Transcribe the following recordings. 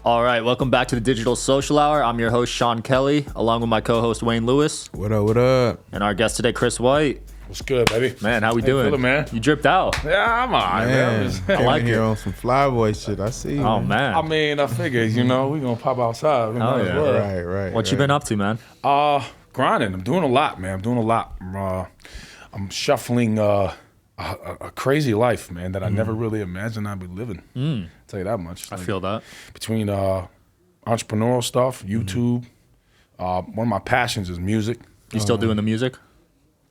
All right, welcome back to the Digital Social Hour. I'm your host, Sean Kelly, along with my co-host, Wayne Lewis. What up, what up? And our guest today, Chris White. What's good, baby? Man, how we doing? Feeling, man? You dripped out. Yeah, I'm all right, man. I like here it. on some flyboy shit. I see you. Oh, man. man. I mean, I figured, we gonna pop outside. We might as yeah. well. Right. What you been up to, man? Grinding. I'm doing a lot, man. I'm doing a lot. I'm shuffling a crazy life, man, that I never really imagined I'd be living. I'll tell you that much. I feel that. Between entrepreneurial stuff, YouTube. One of my passions is music. You still doing the music?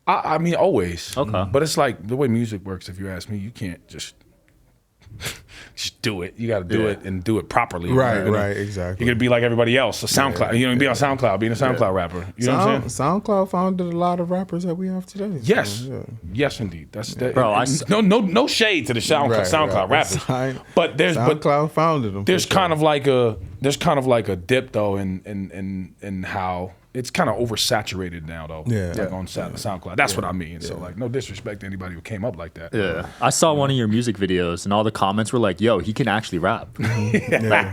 I mean, always. Okay. But it's like the way music works, if you ask me, you can't just do it. You got to do it and do it properly. Right, exactly. You're going to be like everybody else, a SoundCloud. You know, be on SoundCloud, being a SoundCloud rapper. You know what I'm saying? SoundCloud founded a lot of rappers that we have today. Yes. So, Yes, indeed. That's that. Bro, no shade to the SoundCloud rappers. But SoundCloud founded them. There's kind of like a dip though in how it's kind of oversaturated now though. Yeah. Like on SoundCloud. That's what I mean. So like no disrespect to anybody who came up like that. Yeah. I saw one of your music videos, and all the comments were like, yo, he can actually rap.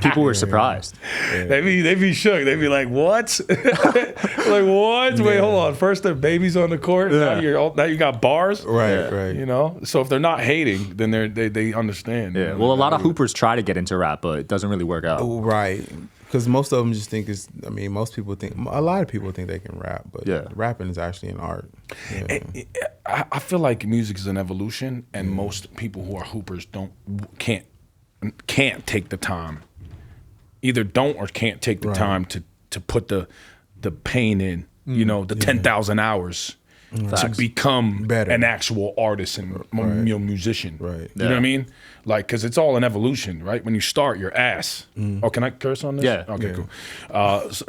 People were surprised. They be shook. They be like, what? Like what? Wait, hold on. First the baby's on the court. Now you got bars. Right. You know. So if they're not hating, then they understand. Yeah. Well, a lot of hoopers try to get into rap, but it doesn't really work out. Right. Because most of them just think a lot of people think they can rap, but rapping is actually an art. Yeah. I feel like music is an evolution, and most people who are hoopers can't take the time, either don't or can't take the time to put the pain in, the 10,000 hours to become an actual artist and musician. Right. You know what I mean? Like, because it's all an evolution, right? When you start, your ass. Oh, can I curse on this? Yeah. Okay, cool. It's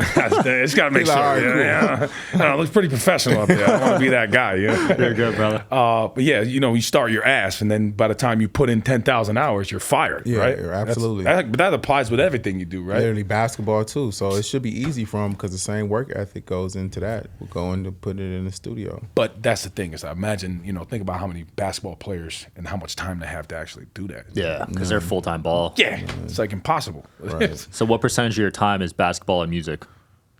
got to make sure. It looks pretty professional up there. I want to be that guy. You're good, brother. But yeah, you start your ass, and then by the time you put in 10,000 hours, you're fired, right? Absolutely. But that applies with everything you do, right? Literally basketball too. So it should be easy for them because the same work ethic goes into that. We're going to put it in the studio. But that's the thing is, I imagine, think about how many basketball players and how much time they have to actually do that. Yeah, because they're full-time ball. Yeah, it's like impossible. Right. So what percentage of your time is basketball and music?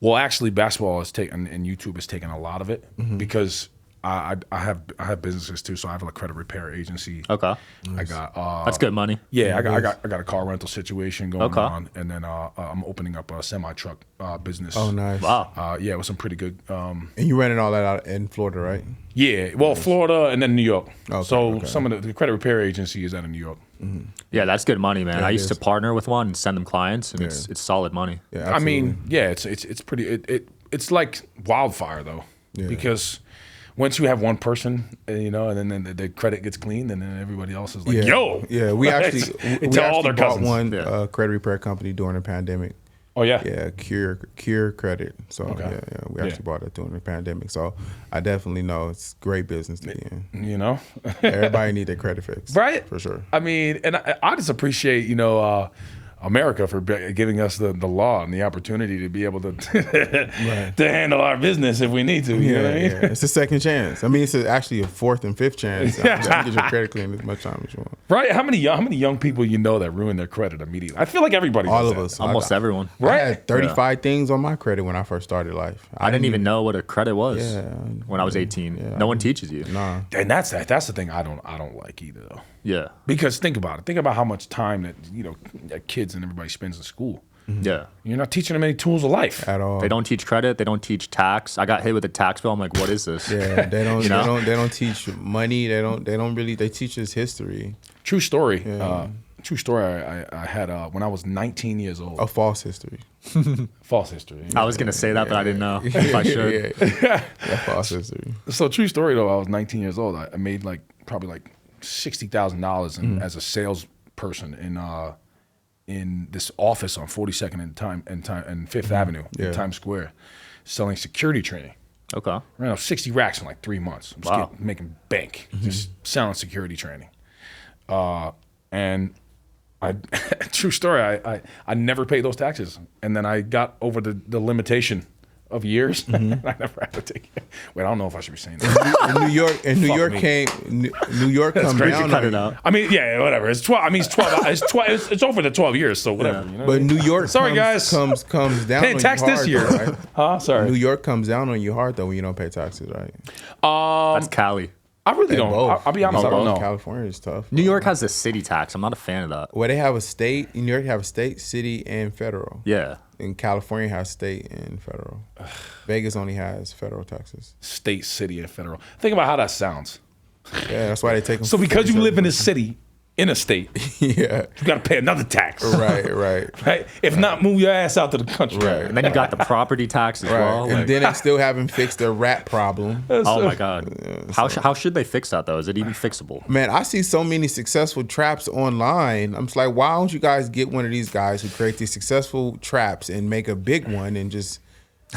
Well, actually, basketball is taken, and YouTube is taking a lot of it because I have businesses too. So I have a credit repair agency. Okay, I got that's good money. Yeah, I got a car rental situation going on, and then I'm opening up a semi-truck business. Oh, nice. Wow. Yeah, with some pretty good. And you rented all that out in Florida, right? Yeah, well, Florida and then New York. Okay. Some of the credit repair agency is out of New York. Yeah, that's good money, man. Yeah, I used to partner with one and send them clients, and it's solid money. Yeah, I absolutely. mean, yeah, it's pretty. It's like wildfire though, because once you have one person, and then the credit gets cleaned, and then everybody else is like, yo. Yeah, we actually all their bought cousins. one credit repair company during the pandemic. Oh yeah. Yeah, Cure Credit. So we actually bought it during the pandemic. So I definitely know it's great business to be in. Everybody need their credit fixed, right? For sure. I mean, and I just appreciate America for giving us the law and the opportunity to be able to to handle our business if we need to. You know what I mean? Yeah. It's a second chance. I mean, it's actually a fourth and fifth chance. You can get your credit cleared as much time as you want. Right? How many young people that ruin their credit immediately? I feel like everybody. All does of that. us. Almost everyone. Right? I had 35 things on my credit when I first started life. I didn't even know what a credit was when I was 18. Yeah. No one teaches you. Nah. And that's the thing I don't like either though. Yeah. Because think about it. Think about how much time that kids and everybody spends in school. Yeah. You're not teaching them any tools of life At all. They don't teach credit. They don't teach tax. I got hit with a tax bill. I'm like, what is this? Yeah, they don't. They don't teach money. They don't really. They teach us history. True story. True story. I had when I was 19 years old. A false history. False history. I was gonna say that, but I didn't know if I should. Yeah, false history. So true story though. I was 19 years old. I made probably $60,000 as a salesperson in this office on 42nd and Fifth Avenue in Times Square, selling security training. Okay. Ran out 60 racks in 3 months. I'm just making bank, just selling security training. And true story, I never paid those taxes. And then I got over the limitation of years. Mm-hmm. I never had to take it. Wait, I don't know if I should be saying that. New York come down on you. I mean, yeah, whatever. It's 12. I mean, it's 12. It's over the 12 years, so whatever. Yeah. You know but New York, guys, comes down. Paying on tax you hard, this year, though, right? Huh? Sorry. New York comes down on you hard though when you don't pay taxes, right? That's Cali. I really don't. I'll be honest. I don't know. California is tough. New York has a city tax. I'm not a fan of that. Well, they have a state. In New York, have a state, city, and federal. Yeah. And California has state and federal. Vegas only has federal taxes. State, city, and federal. Think about how that sounds. Yeah, that's why they take them. So because you live in a city, in a state, yeah, you got to pay another tax. Right. If not, move your ass out to the country. Right. And then you got the property tax as well. And then they still haven't fixed their rat problem. Oh my God. How should they fix that though? Is it even fixable? Man, I see so many successful traps online. I'm just like, why don't you guys get one of these guys who create these successful traps and make a big one and just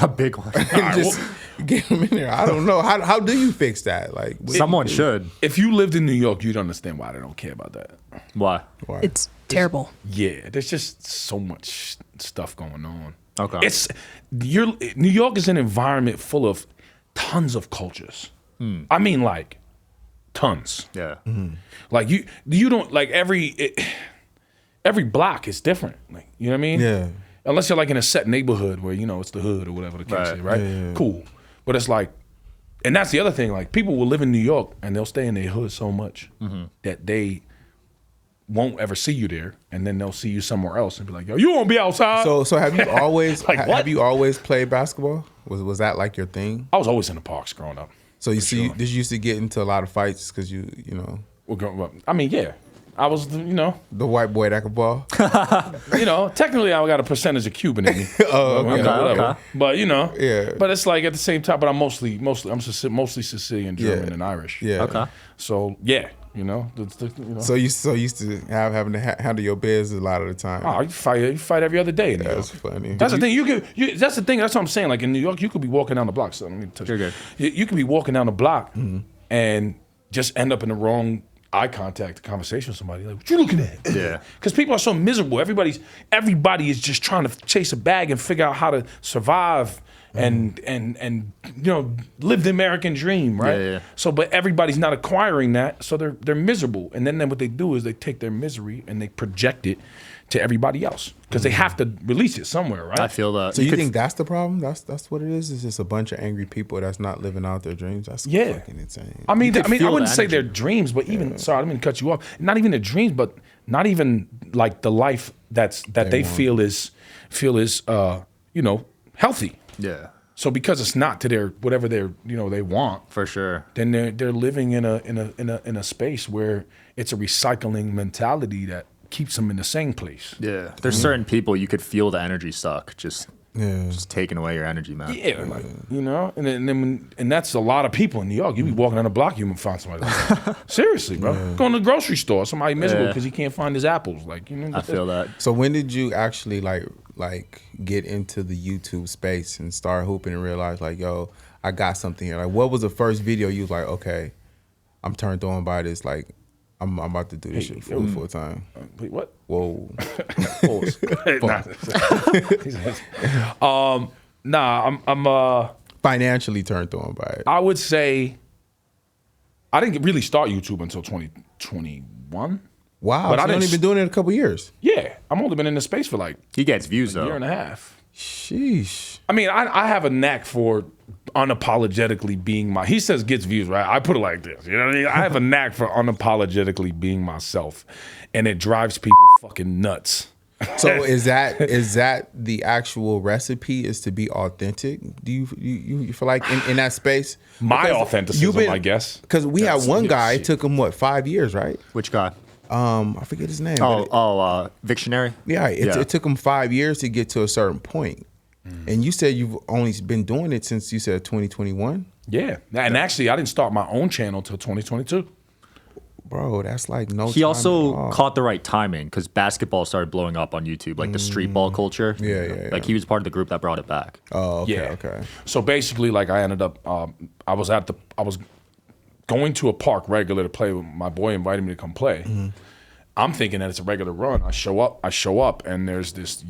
a big one. Just get them in there. I don't know. How do you fix that? Like someone should. If you lived in New York, you'd understand why they don't care about that. Why? It's terrible. Yeah, there's just so much stuff going on. Okay. New York is an environment full of tons of cultures. I mean, like tons. Yeah. Mm-hmm. Like you don't like every block is different. Like, you know what I mean? Yeah. Unless you're like in a set neighborhood where, you know, it's the hood or whatever the case is, right? Yeah. Cool. But it's like, and that's the other thing, like people will live in New York and they'll stay in their hood so much that they won't ever see you there, and then they'll see you somewhere else and be like, yo, you won't be outside. So have you always Like, have you always played basketball? Was that like your thing? I was always in the parks growing up. So did you used to get into a lot of fights because you know I mean, yeah. I was, you know. the white boy that could ball? You know, technically I got a percentage of Cuban in me. Okay. But, you know. Yeah. But it's like at the same time, but I'm mostly Sicilian, German, and Irish. Yeah. Okay. So, yeah, you know. So you so used to having to handle your business a lot of the time. Oh, you fight every other day in New York. That's funny. That's the thing. That's the thing. That's what I'm saying. Like in New York, you could be walking down the block. So let me touch. You're good. You could be walking down the block and just end up in the wrong eye contact conversation with somebody. Like, what you looking at? Yeah. Because people are so miserable. Everybody is just trying to chase a bag and figure out how to survive and you know, live the American dream, right? Yeah. So, but everybody's not acquiring that, so they're miserable. And then what they do is they take their misery and they project it to everybody else because they have to release it somewhere, right? I feel that. So you think that's the problem? That's what it is? It's just a bunch of angry people that's not living out their dreams? That's fucking insane. I mean, I feel wouldn't the say energy. their dreams, but even sorry, I didn't mean to cut you off. Not even their dreams, but not even like the life that they feel is you know, healthy. Yeah. So because it's not to their whatever they want, For sure. then they're living in a space where it's a recycling mentality that keeps them in the same place. Yeah. There's certain people you could feel the energy suck. Just taking away your energy, man. Yeah, like, you know, and that's a lot of people in New York. You be walking down the block, you can find somebody like that. Seriously, bro. Going to the grocery store, somebody miserable because he can't find his apples. Like, you know, I feel that. So when did you actually like get into the YouTube space and start hooping and realize like, yo, I got something here? Like, what was the first video you was like, okay, I'm turned on by this, like I'm about to do this shit full time? Wait, what? Whoa. I'm Financially turned on by it. I would say I didn't really start YouTube until 2021. Wow, But so I you only didn't been doing it a couple years. Yeah, I've only been in the space for like He gets views a though. year and a half. Sheesh. I mean, I have a knack for unapologetically being he says gets views, right? I put it like this, you know what I mean? I have a knack for unapologetically being myself, and it drives people fucking nuts. So is that the actual recipe, is to be authentic? Do you feel like in that space? My authenticism, I guess. Because we had one guy, it shit. took him what, 5 years, right? Which guy? I forget his name. but Victionary? it took him 5 years to get to a certain point. And you said you've only been doing it since you said 2021? Yeah. And actually, I didn't start my own channel till 2022. Bro, that's like no He time also at all. caught the right timing because basketball started blowing up on YouTube, like the streetball culture. Yeah. Like he was part of the group that brought it back. Oh, okay, Yeah. okay. So basically, like I ended up, I was going to a park regular to play. My boy invited me to come play. I'm thinking that it's a regular run. I show up, and there's this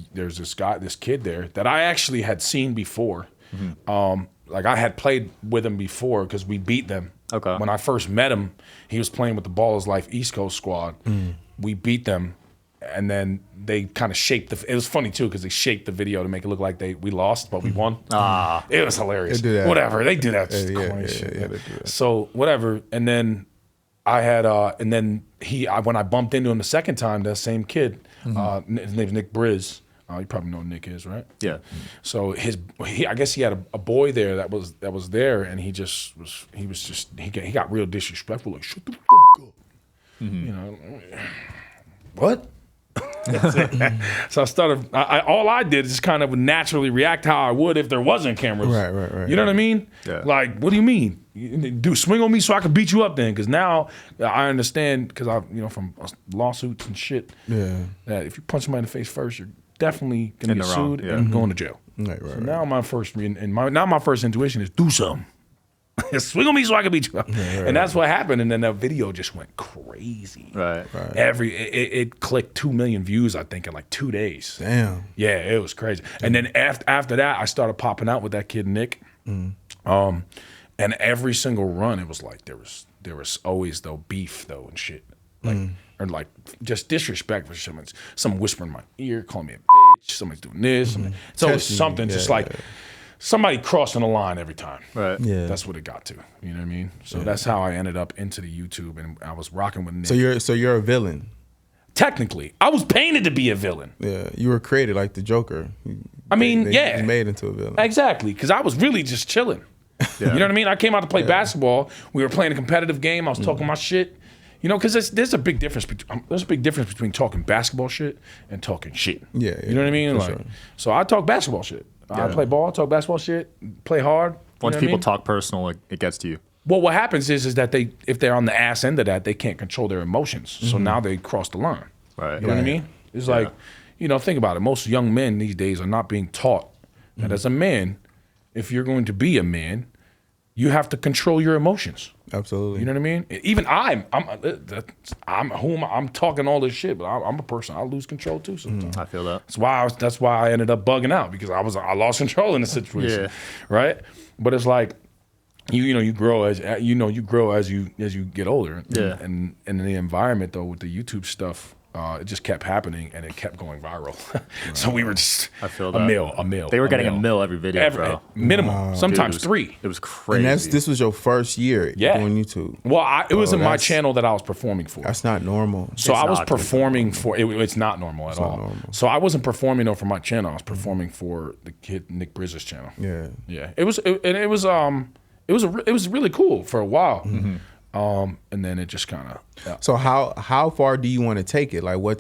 kid there that I actually had seen before. Like I had played with him before because we beat them. Okay. When I first met him, he was playing with the Ballers Life East Coast squad. We beat them, and then they kind of shaped it was funny too because they shaped the video to make it look like we lost, but we won. It was hilarious. They do that. Whatever, they do that. Yeah, Corny shit. they do that. So whatever, and then I had, and then when I bumped into him the second time, that same kid, his name's Nick Briz. You probably know who Nick is, right? Yeah. So I guess he had a boy there that was there, and he got real disrespectful, like shut the fuck up, you know, what? So I started. All I did is just kind of naturally react how I would if there wasn't cameras. Right. You know what I mean? Yeah. Like, what do you mean? Do swing on me so I can beat you up then? Because now I understand because from lawsuits and shit. Yeah. That if you punch somebody in the face first, you're definitely gonna get sued yeah. and going to jail. Right. Now my first intuition is do something. Swing on me so I can beat you up. And that's what happened. And then that video just went crazy. Right. It clicked 2 million views, I think, in like 2 days. Damn. Yeah, it was crazy. And then after that, I started popping out with that kid Nick. And every single run, it was like there was always though beef though and shit. Like or like just disrespect for someone whispering in my ear, calling me a bitch, somebody's doing this. It's always something just like somebody crossing the line every time. Right. Yeah. That's what it got to. You know what I mean? So that's how I ended up into the YouTube, and I was rocking with Nick. So you're a villain. Technically, I was painted to be a villain. Yeah. You were created like the Joker. I mean, They made into a villain. Exactly, because I was really just chilling. You know what I mean? I came out to play basketball. We were playing a competitive game. I was talking my shit. You know, because there's a big difference between talking basketball shit and talking shit. Yeah. You know what I mean? Like, sure. So I talk basketball shit. I play ball, talk basketball shit, play hard. Once people talk personal, it gets to you. Well, what happens is that if they're on the ass end of that, they can't control their emotions. So now they cross the line. Right. You know what I mean? It's like, think about it. Most young men these days are not being taught that as a man, if you're going to be a man, you have to control your emotions. Absolutely. You know what I mean? Even I'm talking all this shit, but I'm a person. I lose control too sometimes. I feel that. That's why I ended up bugging out because I lost control in the situation. Yeah. Right? But it's like you grow as you get older. Yeah. And in the environment though with the YouTube stuff, it just kept happening and it kept going viral. So we were just I feel a that. mill. They were getting a mill every video, bro. Minimum, sometimes Dude, 3. It was crazy. And this was your first year doing YouTube. Well, it was in my that's- channel that I was performing for. That's not normal. So I was not performing for it's not normal at all. normal. So I wasn't performing though for my channel. I was performing for the kid Nick Briz's channel. Yeah. Yeah. It was really cool for a while. And then it just kind of So how far do you want to take it? Like where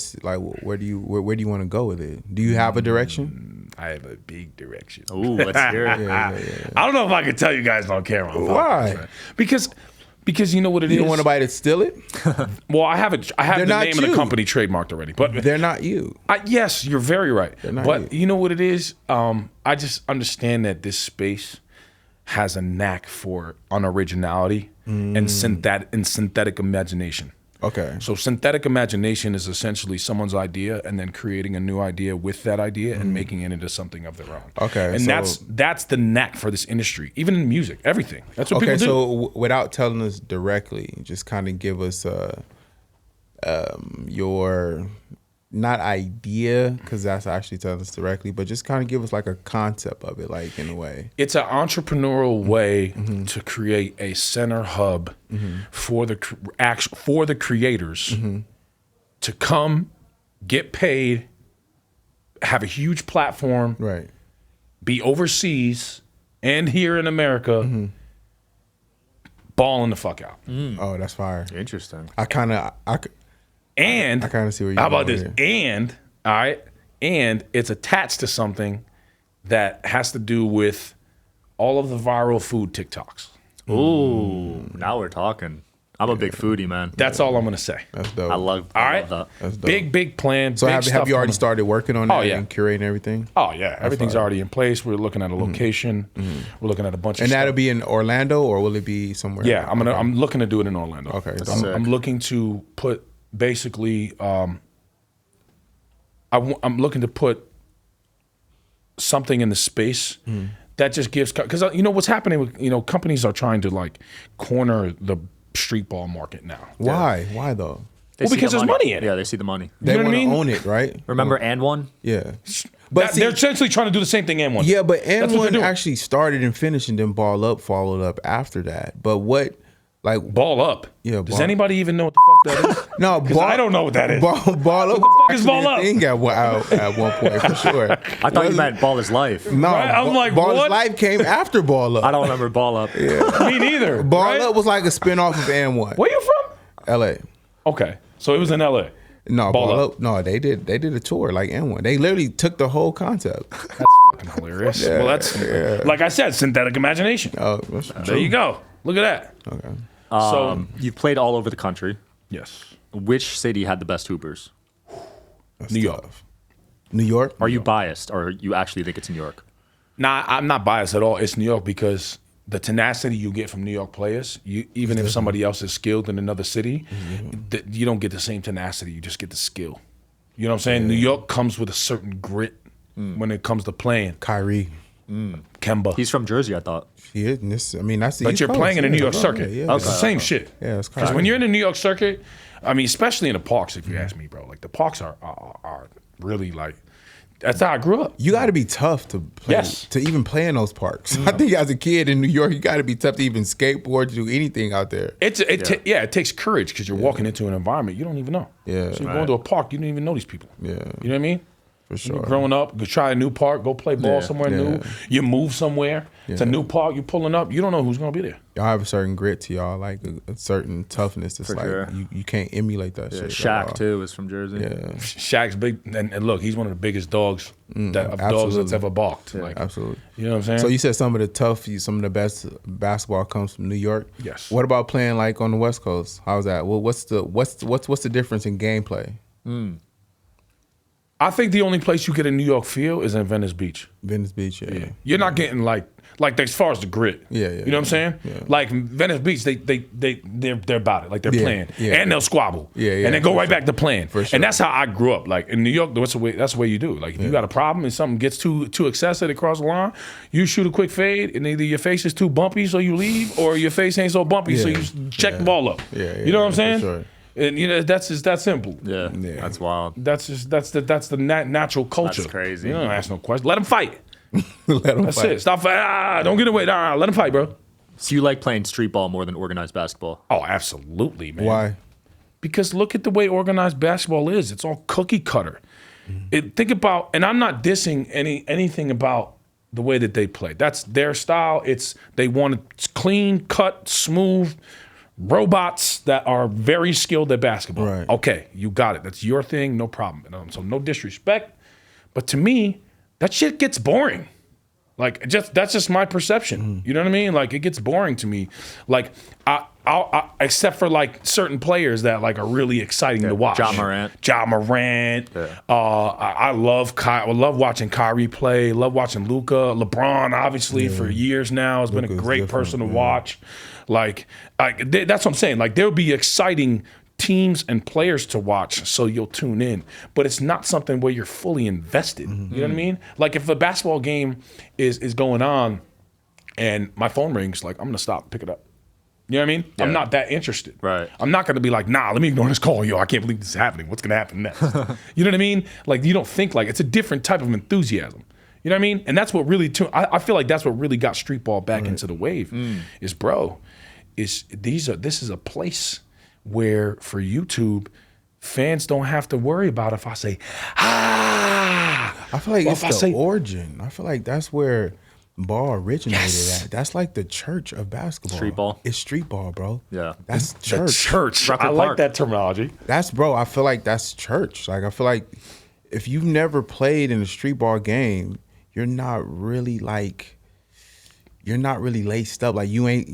do you want to go with it? Do you have a direction? I have a big direction. Ooh, let's hear it. Yeah. I don't know if I can tell you guys on camera. Why? Because you know what it is. You don't want nobody to steal it? Well, I have the not name of the you. company trademarked already, but They're not you. yes, you're very right. not But you. you know what it is? I just understand that this space has a knack for unoriginality and synthetic imagination. Okay. So synthetic imagination is essentially someone's idea and then creating a new idea with that idea and making it into something of their own. Okay, And so- that's the knack for this industry, even in music, everything. That's what Okay, people do. so without telling us directly, just kind of give us your not idea, because that's actually telling us directly, but just kind of give us like a concept of it, like in a way. It's an entrepreneurial way to create a center hub for the creators to come, get paid, have a huge platform, Right. be overseas and here in America, balling the fuck out. Oh, that's fire. Interesting. I kind of And I kinda see where you're how about going this? here. And all right, and it's attached to something that has to do with all of the viral food TikToks. Ooh, now we're talking. I'm a big foodie, man. That's all I'm gonna say. That's dope. I love right. that. That's dope. Big plan. So big have stuff you already coming. started working on that Oh, yeah. and curating everything? Oh yeah, everything's fire. already in place. We're looking at a location. We're looking at a bunch of And stuff. that'll be in Orlando, or will it be somewhere? Yeah, I'm looking to do it in Orlando. Okay, So that's I'm looking to put basically I'm looking to put something in the space that just gives, because you know what's happening with, you know, companies are trying to like corner the street ball market now. Why? Why though? They see because the there's money in it. Yeah, they see the money. They know what want I to mean? own it, right? Remember and one? Yeah. But see, They're essentially trying to do the same thing and one. yeah, but That's what they're and one doing. actually started and finished, and then Ball Up followed up after that. But what, like, Ball Up. Yeah, Does Ball- anybody even know what the fuck that is? no, Because I don't know what that is. Ball Up fuck is was Ball Up? actually a thing at one point for sure. I thought you meant Ball is Life. No, Right? I'm like, Ball what? Is Life came after Ball Up. I don't remember Ball Up. Me neither. Ball right? Up was like a spinoff of and one. Where you from? L.A. Okay, so it was in L.A. No, Ball Ball Up. Up. No, they did a tour like and one. They literally took the whole concept. That's fucking hilarious. Well, that's like I said, synthetic imagination. That's There true. you go. Look at that. Okay. So You've played all over the country. yes, Which city had the best hoopers? That's New York. tough. New York. Are you biased, or you actually think it's New York? nah, I'm not biased at all. It's New York because the tenacity you get from New York players, even if somebody else is skilled in another city, you don't get the same tenacity. You just get the skill. You know what I'm saying? New York comes with a certain grit when it comes to playing. Kyrie? Kemba. He's from Jersey, I thought. He is. That's the But East you're Coast. playing in the New York Yeah, circuit. yeah, It's the same shit. Yeah, it's Because crazy. when you're in the New York circuit, I mean, especially in the parks, if you ask me, bro, like the parks are really like, that's how I grew up. You got to be tough to play, Yes. to even play in those parks. I think as a kid in New York, you got to be tough to even skateboard, to do anything out there. It takes courage because you're walking into an environment you don't even know. Yeah. So you're going to a park, you don't even know these people. Yeah. You know what I mean? For You're sure. growing up, go try a new park, go play ball somewhere new. You move somewhere. It's a new park. You're pulling up. You don't know who's going to be there. Y'all have a certain grit to y'all, like a certain toughness. It's For like sure. you can't emulate that shit. at Shaq all. too is from Jersey. Yeah, Shaq's big, and look, he's one of the biggest dogs dogs that's absolutely. ever balked. Like, absolutely. you know what I'm saying? So you said some of the best basketball comes from New York. Yes. What about playing like on the West Coast? How's that? Well, what's the difference in gameplay? I think the only place you get a New York feel is in Venice Beach. Venice Beach, yeah. You're not getting like as far as the grit. Yeah, You know what I'm saying? yeah. Like Venice Beach, they're about it. Like they're Yeah, playing, yeah. and they'll squabble, Yeah, and then go for right sure. back to playing. For sure. And that's how I grew up. Like in New York, that's the way you do. Like if you got a problem and something gets too excessive across the line, you shoot a quick fade, and either your face is too bumpy, so you leave, or your face ain't so bumpy, so Yeah. you check the ball up. Yeah, you know what I'm for saying? sure. And you know that's just that simple. Yeah, Yeah. that's wild. That's the natural culture. That's crazy. You don't ask no questions. Let them fight. Let them That's fight. it. Stop. Don't get away. Nah, let them fight, bro. So you like playing street ball more than organized basketball? Oh, absolutely, man. Why? Because look at the way organized basketball is. It's all cookie cutter. Think about, and I'm not dissing anything about the way that they play. That's their style. They want it clean, cut, smooth robots that are very skilled at basketball. Right. Okay, you got it. That's your thing, no problem. So no disrespect, but to me, that shit gets boring. Like that's just my perception. You know what I mean? Like it gets boring to me. Like I except for like certain players that like are really exciting to watch. Ja Morant. I love watching Kyrie play. Love watching Luka. LeBron, obviously, for years now has been a Luka's great different, person to yeah. watch. Like that's what I'm saying. Like there'll be exciting teams and players to watch, so you'll tune in. But it's not something where you're fully invested. You know what I mean? Like if a basketball game is going on and my phone rings, like I'm gonna stop, pick it up. You know what I mean? I'm not that interested. Right. I'm not gonna be like, nah, let me ignore this call. Yo, I can't believe this is happening. What's gonna happen next? You know what I mean? Like you don't think like it's a different type of enthusiasm. You know what I mean? And that's what really I feel like that's what really got street ball back into the wave. This is a place where for YouTube, fans don't have to worry about if I say, I feel like Well, it's if I the say- origin. I feel like that's where ball originated at. That's like the church of basketball. Street ball? It's street ball, bro. Yeah. That's the church. church. Rocket I like Park. that terminology. That's bro. I feel like that's church. Like I feel like if you've never played in a street ball game, you're not really laced up. Like you ain't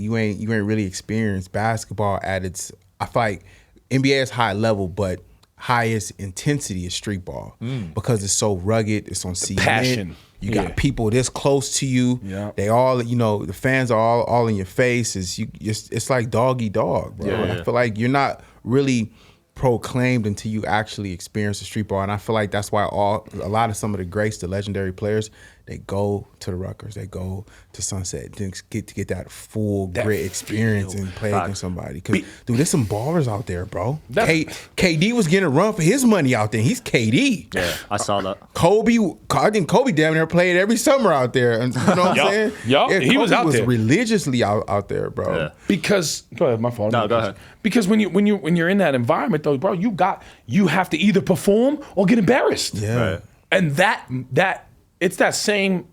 really experienced basketball at its. I feel like NBA is high level, but highest intensity is street ball because it's so rugged. It's on cement. passion. You got people this close to you. Yeah. They all, the fans are all in your face. It's like dog eat dog, bro. Yeah. I feel like you're not really proclaimed until you actually experience the street ball. And I feel like that's why a lot of some of the greats, the legendary players, they go to the Rutgers, they go to Sunset, then get that full grit experience and play against somebody. Because, dude, there's some ballers out there, bro. KD was getting a run for his money out there. He's KD. Yeah, I saw that. I think Kobe damn near played every summer out there. And, you know what I'm saying? Yeah, he was out there. Religiously out there, bro. Yeah. Because go ahead, my fault. No, go ahead. Because when you're in that environment though, bro, you have to either perform or get embarrassed. Yeah. Right. And that it's that same.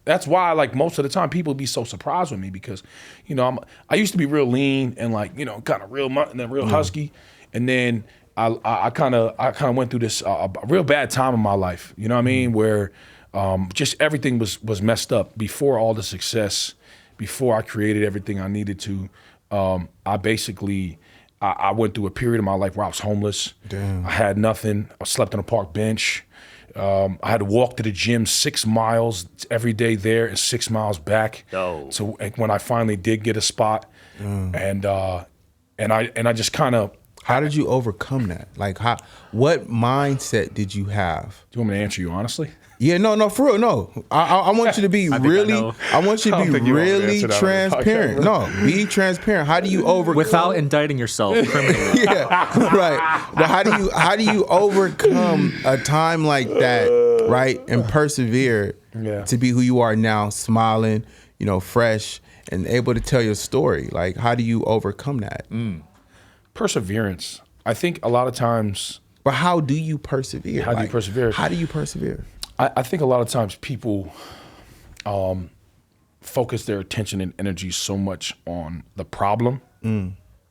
That's why, like, most of the time people be so surprised with me because, you know, I used to be real lean and, like, you know, kind of real husky, and then I kind of went through this a real bad time in my life. You know what I mean? Where just everything was messed up before all the success, before I created everything I needed to. I basically I went through a period of my life where I was homeless. Damn. I had nothing. I slept on a park bench. I had to walk to the gym 6 miles every day there and 6 miles back. Yo. So when I finally did get a spot, and I just kind of. How did you overcome that? Like, what mindset did you have? Do you want me to answer you honestly? Yeah, no, for real, no. I want you to be really. I want you to be really transparent. No, be transparent. How do you overcome Without indicting yourself criminally? Yeah, right. But how do you overcome a time like that, right, and persevere to be who you are now, smiling, you know, fresh, and able to tell your story? Like, how do you overcome that? Perseverance. I think a lot of times. But how do you persevere? How do you persevere? How do you persevere? I think a lot of times people focus their attention and energy so much on the problem,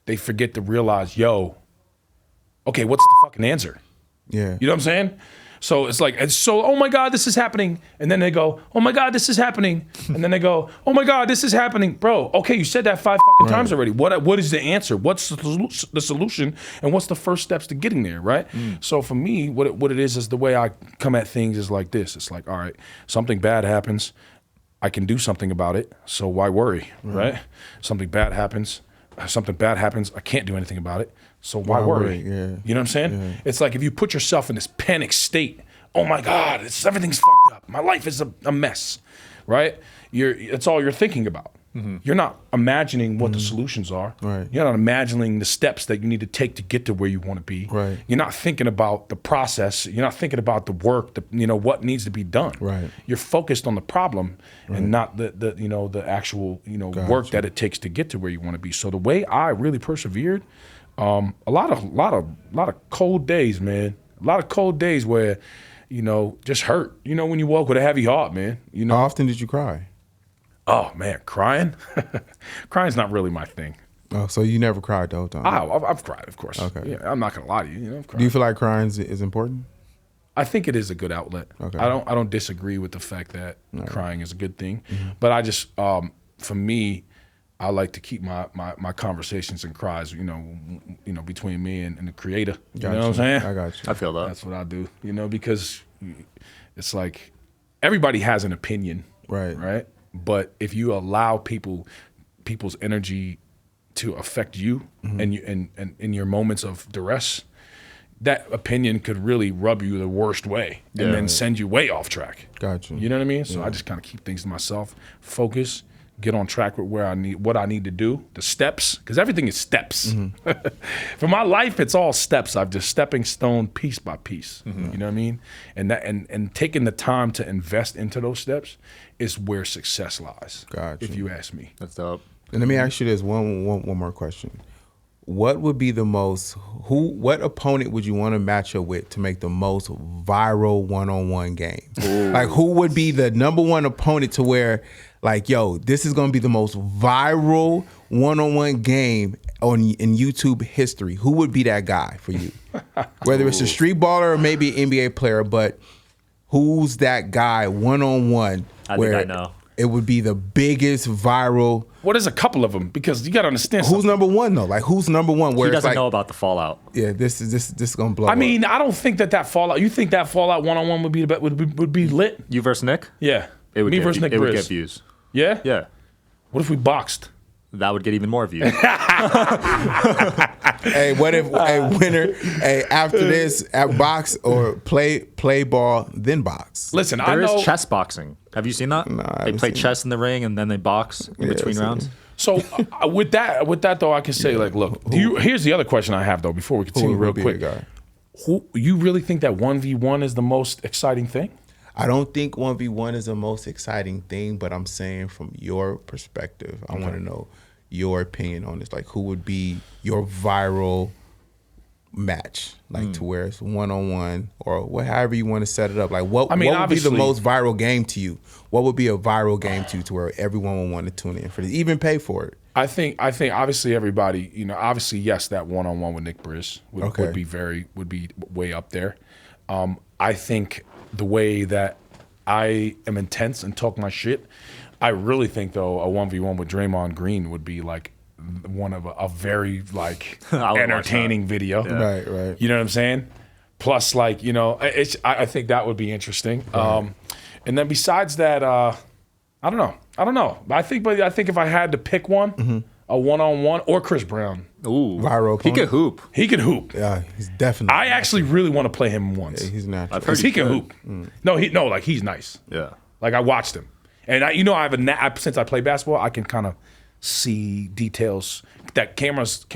they forget to realize, okay, what's the fucking answer? Yeah. You know what I'm saying? So it's like, oh my God, this is happening. And then they go, oh my God, this is happening. And then they go, oh my God, this is happening. Bro, okay, you said that 5 fucking times already. What is the answer? What's the solution? And what's the first steps to getting there, right? So for me, what it is the way I come at things is like this. It's like, all right, something bad happens. I can do something about it. So why worry, right? Something bad happens. I can't do anything about it. So why worry? Yeah. You know what I'm saying? Yeah. It's like if you put yourself in this panic state, oh my God, everything's fucked up. My life is a mess, right? It's all you're thinking about. You're not imagining what the solutions are. Right. You're not imagining the steps that you need to take to get to where you want to be. Right. You're not thinking about the process. You're not thinking about the work, what needs to be done. Right. You're focused on the problem and not the actual, work that it takes to get to where you want to be. So the way I really persevered, a lot of cold days, man. A lot of cold days where, just hurt. When you walk with a heavy heart, man. How often did you cry? Oh man, crying? Crying's not really my thing. Oh, so you never cried the whole time? I've cried, of course. Okay. Yeah, I'm not gonna lie to you. I've cried. Do you feel like crying is important? I think it is a good outlet. Okay. I don't disagree with the fact that crying is a good thing, but I just for me, I like to keep my conversations and cries, between me and the creator. You know what I'm saying? I got you. I feel that. That's what I do. Because it's like everybody has an opinion, Right. But if you allow people's energy to affect you and in your moments of duress, that opinion could really rub you the worst way and then send you way off track. Gotcha. You know what I mean? So I just kind of keep things to myself, focus, get on track with what I need to do, the steps, because everything is steps. For my life, it's all steps. I'm just stepping stone piece by piece. You know what I mean? And taking the time to invest into those steps is where success lies. Gotcha. If you ask me. That's dope. And let me ask you this one more question. What would be what opponent would you want to match up with to make the most viral one-on-one game? Like, who would be the number one opponent to where, like, this is going to be the most viral one-on-one game in YouTube history? Who would be that guy for you? Whether it's a street baller or maybe an NBA player, but who's that guy one-on-one? I think I know. It would be the biggest viral. What is a couple of them? Because you got to understand Who's number one though? Like, who's number one? Where He doesn't it's like, know about the fallout. yeah, this is gonna blow. I mean, I don't think that fallout. You think that fallout one-on-one would be lit? You versus Nick? Yeah. It would Me get, versus Nick it would Briz. get views. Yeah? Yeah. What if we boxed? that would get even more views. Hey, what if a winner? Hey, after this, at box or play ball, then box. Listen, I There know. is chess boxing. Have you seen that? No, I They haven't play seen chess in the ring and then they box in between I've seen rounds. it. So with that though, I can say like, look. Here's the other question I have though. Before we continue, real would be the quick, guy? who you really think that 1v1 is the most exciting thing? I don't think 1v1 is the most exciting thing, but I'm saying from your perspective, I want to know your opinion on this. Like, who would be your viral match? Like, to where it's one-on-one or however you want to set it up. Like, what would be the obviously- most viral game to you? What would be a viral game to you to where everyone would want to tune in for this, even pay for it? I think obviously everybody, obviously yes, that one-on-one with Nick Briz would be way up there. I think the way that I am intense and talk my shit, I really think though a 1v1 with Draymond Green would be like one of a very like I would watch entertaining video. Right, right. You know what I'm saying? Plus, like, I think that would be interesting. And then besides that, I don't know. I think if I had to pick one, a one-on-one or Chris Brown, Ooh, Viral he opponent? could hoop. he can hoop. Yeah, he's definitely. I actually really want to play him once he's natural. I've heard because he can could. hoop. No, like he's nice. Yeah. Like I watched him, and I have since I play basketball, I can kind of see details that cameras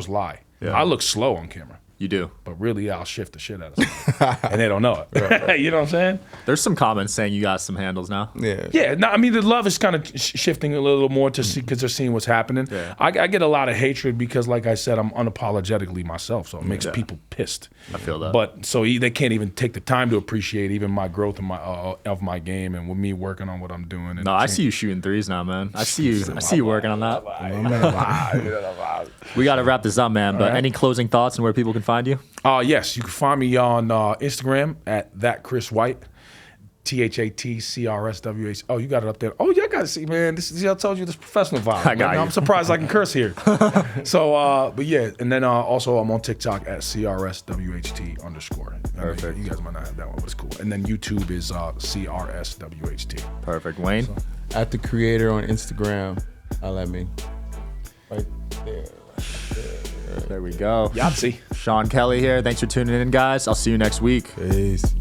lie. Yeah. I look slow on camera. You do. But really, I'll shift the shit out of something. And they don't know it. You know what I'm saying? There's some comments saying you got some handles now. Yeah. Yeah, no, I mean, the love is kind of shifting a little more to see because they're seeing what's happening. Yeah. I get a lot of hatred because, like I said, I'm unapologetically myself, so it makes people pissed. I feel that. But so they can't even take the time to appreciate even my growth and of my game and with me working on what I'm doing. And No, I see you shooting threes now, man. I see you working on that. We got to wrap this up, man. But any closing thoughts on where people can find you? Yes, you can find me on Instagram at thatchriswhite, THATCRSWH. Oh, you got it up there. Oh, yeah, I got to see, man. I told you this professional vibe. I got man. you. I'm surprised I can curse here. So, but yeah, and then also I'm on TikTok at CRSWHT_. Perfect. You guys might not have that one, but it's cool. And then YouTube is CRSWHT. Perfect. Wayne? At the creator on Instagram, let me. Right there. There we go. Yahtzee. Sean Kelly here. Thanks for tuning in, guys. I'll see you next week. Peace.